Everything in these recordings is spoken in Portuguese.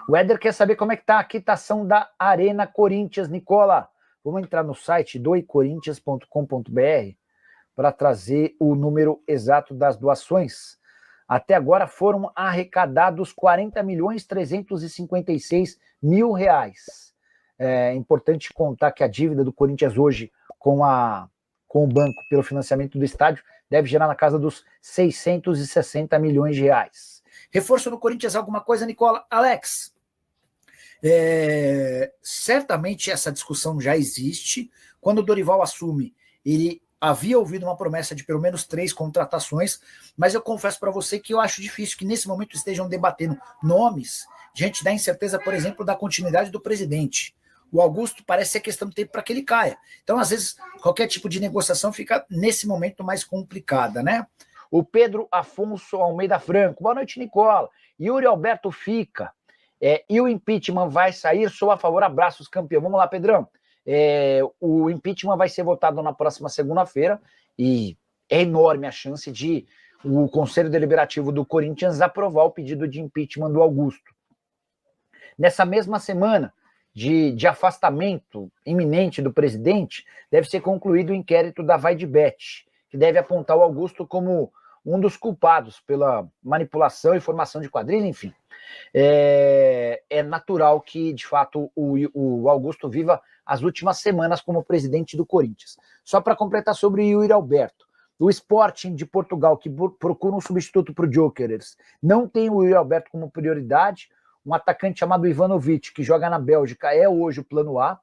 O Éder quer saber como é que está a quitação da Arena Corinthians, Nicola. Vamos entrar no site doicorinthians.com.br para trazer o número exato das doações. Até agora foram arrecadados 40.356.000 reais. É importante contar que a dívida do Corinthians hoje com o banco pelo financiamento do estádio deve gerar na casa dos 660 milhões de reais. Reforço no Corinthians, alguma coisa, Nicola? Alex? Certamente essa discussão já existe. Quando o Dorival assume, ele havia ouvido uma promessa de pelo menos 3 contratações, mas eu confesso para você que eu acho difícil que nesse momento estejam debatendo nomes diante da incerteza, por exemplo, da continuidade do presidente. O Augusto parece ser questão de tempo para que ele caia. Então, às vezes, qualquer tipo de negociação fica, nesse momento, mais complicada, né? O Pedro Afonso Almeida Franco. Boa noite, Nicola. Yuri Alberto fica. E o impeachment vai sair? Sou a favor. Abraços, campeão. Vamos lá, Pedrão. O impeachment vai ser votado na próxima segunda-feira e é enorme a chance de o Conselho Deliberativo do Corinthians aprovar o pedido de impeachment do Augusto. Nessa mesma semana de afastamento iminente do presidente, deve ser concluído o inquérito da Vaidbet, que deve apontar o Augusto como um dos culpados pela manipulação e formação de quadrilha, enfim. É natural que, de fato, o Augusto viva as últimas semanas como presidente do Corinthians. Só para completar sobre o Yuri Alberto, o Sporting de Portugal, que procura um substituto para o Gyökeres, não tem o Yuri Alberto como prioridade. Um atacante chamado Ivanovic, que joga na Bélgica, é hoje o plano A.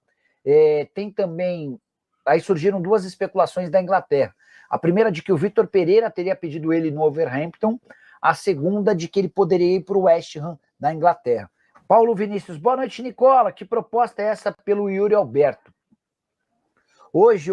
Tem também... Aí surgiram 2 especulações da Inglaterra. A primeira de que o Vitor Pereira teria pedido ele no Wolverhampton, a segunda de que ele poderia ir para o West Ham da Inglaterra. Paulo Vinícius, boa noite, Nicola. Que proposta é essa pelo Yuri Alberto? Hoje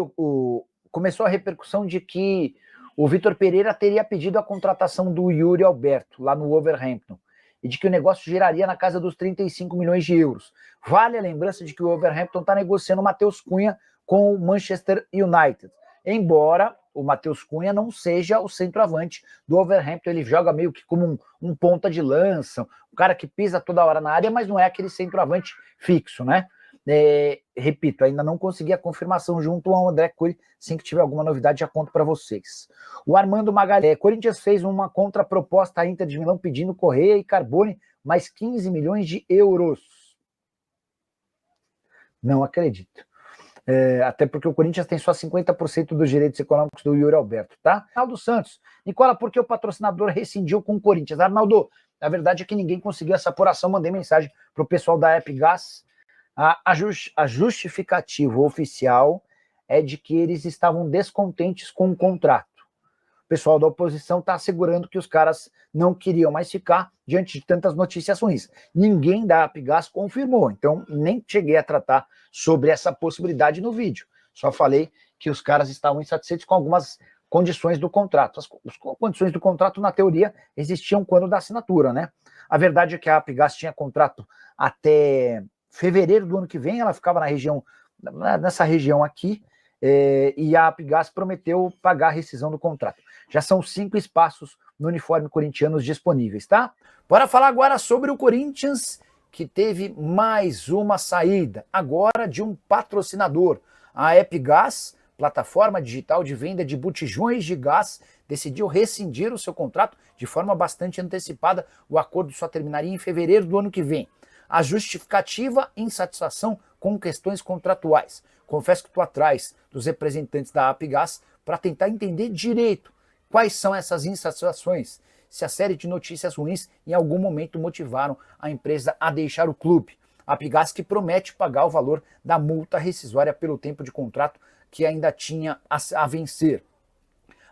começou a repercussão de que o Vitor Pereira teria pedido a contratação do Yuri Alberto lá no Wolverhampton e de que o negócio giraria na casa dos 35 milhões de euros. Vale a lembrança de que o Wolverhampton está negociando o Matheus Cunha com o Manchester United. Embora o Matheus Cunha não seja o centroavante do Wolverhampton, ele joga meio que como um ponta de lança, um cara que pisa toda hora na área, mas não é aquele centroavante fixo, né? Repito, ainda não consegui a confirmação junto ao André Cury. Assim que tiver alguma novidade, já conto para vocês. O Armando Magalhães, Corinthians fez uma contraproposta à Inter de Milão pedindo Correa e Carbone mais 15 milhões de euros. Não acredito. Até porque o Corinthians tem só 50% dos direitos econômicos do Yuri Alberto, tá? Arnaldo Santos, Nicola, por que o patrocinador rescindiu com o Corinthians? Arnaldo, a verdade é que ninguém conseguiu essa apuração, mandei mensagem pro pessoal da Epigás. A justificativa oficial é de que eles estavam descontentes com o contrato. O pessoal da oposição está assegurando que os caras não queriam mais ficar diante de tantas notícias ruins. Ninguém da Apigás confirmou, então nem cheguei a tratar sobre essa possibilidade no vídeo. Só falei que os caras estavam insatisfeitos com algumas condições do contrato. As condições do contrato, na teoria, existiam quando da assinatura, né? A verdade é que a Apigás tinha contrato até fevereiro do ano que vem, ela ficava nessa região aqui, e a Apigás prometeu pagar a rescisão do contrato. Já são 5 espaços no uniforme corintianos disponíveis, tá? Bora falar agora sobre o Corinthians, que teve mais uma saída, agora de um patrocinador. A Epigás, plataforma digital de venda de botijões de gás, decidiu rescindir o seu contrato de forma bastante antecipada. O acordo só terminaria em fevereiro do ano que vem. A justificativa, insatisfação com questões contratuais. Confesso que estou atrás dos representantes da Apigás para tentar entender direito quais são essas insatisfações, se a série de notícias ruins em algum momento motivaram a empresa a deixar o clube. A Apigás que promete pagar o valor da multa rescisória pelo tempo de contrato que ainda tinha a vencer.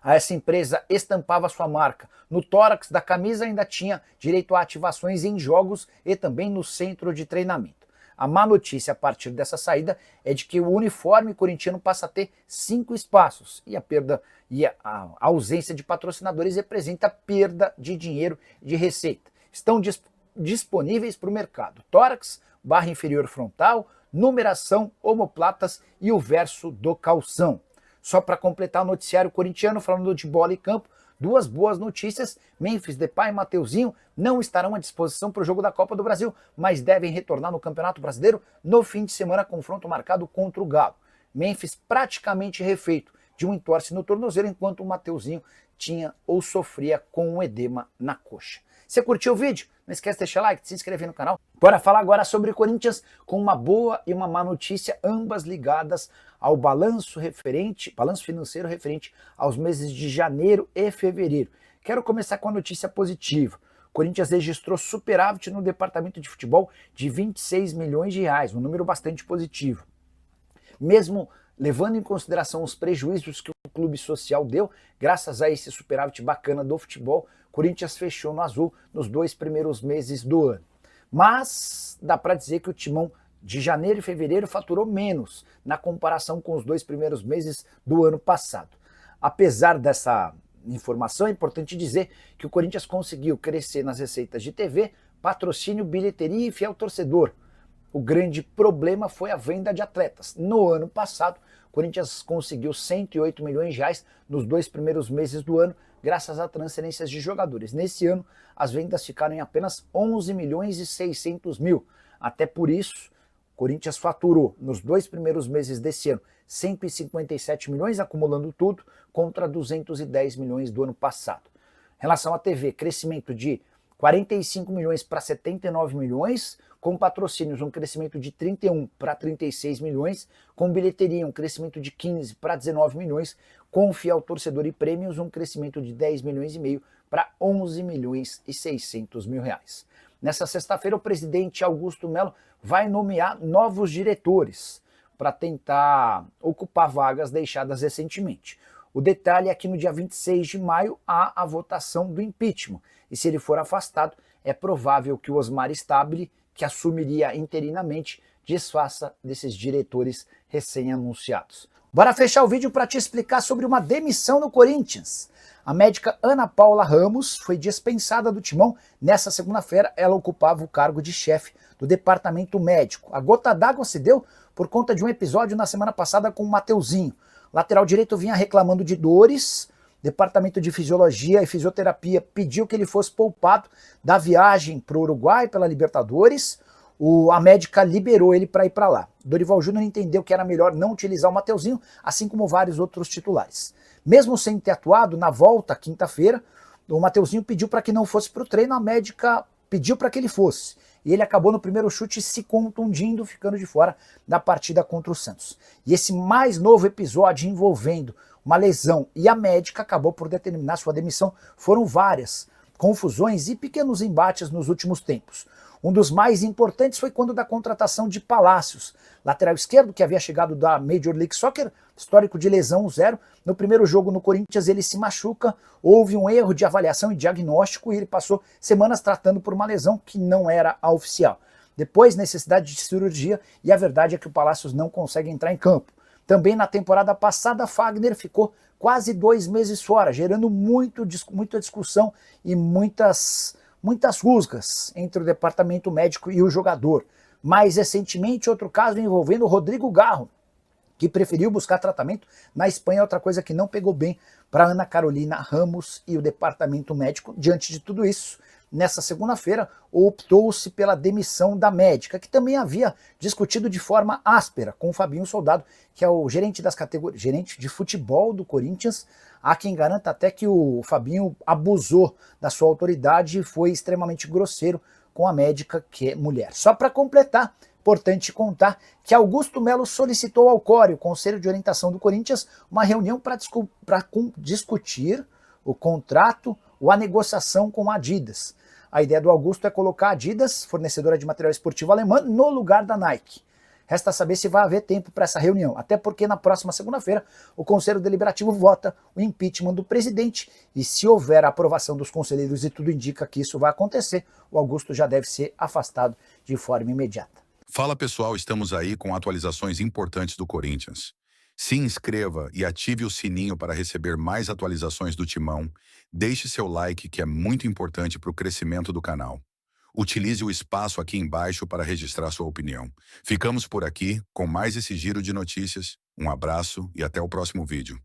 Essa empresa estampava sua marca no tórax da camisa, ainda tinha direito a ativações em jogos e também no centro de treinamento. A má notícia a partir dessa saída é de que o uniforme corintiano passa a ter 5 espaços e a ausência de patrocinadores representa perda de dinheiro e de receita. Estão disponíveis para o mercado tórax, barra inferior frontal, numeração, omoplatas e o verso do calção. Só para completar o noticiário corintiano, falando de bola e campo, Duas boas notícias: Memphis Depay e Mateuzinho não estarão à disposição para o jogo da Copa do Brasil, mas devem retornar no Campeonato Brasileiro no fim de semana, confronto marcado contra o Galo. Memphis praticamente refeito de um entorse no tornozelo, enquanto o Mateuzinho tinha ou sofria com um edema na coxa. Você curtiu o vídeo? Não esquece de deixar like, de se inscrever no canal. Bora falar agora sobre o Corinthians com uma boa e uma má notícia, ambas ligadas ao balanço financeiro referente aos meses de janeiro e fevereiro. Quero começar com a notícia positiva. O Corinthians registrou superávit no departamento de futebol de 26 milhões de reais, um número bastante positivo. Mesmo levando em consideração os prejuízos que o clube social deu, graças a esse superávit bacana do futebol, o Corinthians fechou no azul nos 2 primeiros meses do ano. Mas dá para dizer que o Timão de janeiro e fevereiro faturou menos na comparação com os 2 primeiros meses do ano passado. Apesar dessa informação, é importante dizer que o Corinthians conseguiu crescer nas receitas de TV, patrocínio, bilheteria e fiel torcedor. O grande problema foi a venda de atletas. No ano passado, o Corinthians conseguiu 108 milhões de reais nos 2 primeiros meses do ano, graças a transferências de jogadores. Nesse ano, as vendas ficaram em apenas 11 milhões e 600 mil. Até por isso, o Corinthians faturou nos 2 primeiros meses desse ano 157 milhões, acumulando tudo, contra 210 milhões do ano passado. Em relação à TV, crescimento de 45 milhões para 79 milhões, com patrocínios um crescimento de 31 para 36 milhões, com bilheteria um crescimento de 15 para 19 milhões, com fiel torcedor e prêmios um crescimento de 10 milhões e meio para 11 milhões e 600 mil reais. Nessa sexta-feira, o presidente Augusto Melo vai nomear novos diretores para tentar ocupar vagas deixadas recentemente. O detalhe é que no dia 26 de maio há a votação do impeachment, e se ele for afastado, é provável que o Osmar Stabile, que assumiria interinamente, desfaça desses diretores recém-anunciados. Bora fechar o vídeo para te explicar sobre uma demissão no Corinthians. A médica Ana Paula Ramos foi dispensada do Timão. Nessa segunda-feira, ela ocupava o cargo de chefe do departamento médico. A gota d'água se deu por conta de um episódio na semana passada com o Mateuzinho. O lateral direito vinha reclamando de dores. O departamento de fisiologia e fisioterapia pediu que ele fosse poupado da viagem para o Uruguai pela Libertadores. A médica liberou ele para ir para lá. Dorival Júnior entendeu que era melhor não utilizar o Mateuzinho, assim como vários outros titulares. Mesmo sem ter atuado, na volta, quinta-feira, o Mateuzinho pediu para que não fosse para o treino, a médica pediu para que ele fosse. E ele acabou no primeiro chute se contundindo, ficando de fora da partida contra o Santos. E esse mais novo episódio envolvendo uma lesão e a médica acabou por determinar sua demissão. Foram várias confusões e pequenos embates nos últimos tempos. Um dos mais importantes foi quando da contratação de Palácios, lateral esquerdo que havia chegado da Major League Soccer, histórico de lesão 0. No primeiro jogo no Corinthians ele se machuca, houve um erro de avaliação e diagnóstico e ele passou semanas tratando por uma lesão que não era a oficial. Depois necessidade de cirurgia e a verdade é que o Palácios não consegue entrar em campo. Também na temporada passada, Fagner ficou quase 2 meses fora, gerando muita discussão e muitas rusgas entre o departamento médico e o jogador. Mais recentemente, outro caso envolvendo o Rodrigo Garro, que preferiu buscar tratamento na Espanha, outra coisa que não pegou bem para Ana Carolina Ramos e o departamento médico. Diante de tudo isso, nessa segunda-feira, optou-se pela demissão da médica, que também havia discutido de forma áspera com o Fabinho Soldado, que é o gerente das categorias, gerente de futebol do Corinthians. Há quem garanta até que o Fabinho abusou da sua autoridade e foi extremamente grosseiro com a médica, que é mulher. Só para completar, importante contar que Augusto Melo solicitou ao CORE, o Conselho de Orientação do Corinthians, uma reunião para discutir o contrato ou a negociação com a Adidas. A ideia do Augusto é colocar a Adidas, fornecedora de material esportivo alemã, no lugar da Nike. Resta saber se vai haver tempo para essa reunião, até porque na próxima segunda-feira o Conselho Deliberativo vota o impeachment do presidente e se houver a aprovação dos conselheiros e tudo indica que isso vai acontecer, o Augusto já deve ser afastado de forma imediata. Fala pessoal, estamos aí com atualizações importantes do Corinthians. Se inscreva e ative o sininho para receber mais atualizações do Timão. Deixe seu like, que é muito importante para o crescimento do canal. Utilize o espaço aqui embaixo para registrar sua opinião. Ficamos por aqui com mais esse giro de notícias. Um abraço e até o próximo vídeo.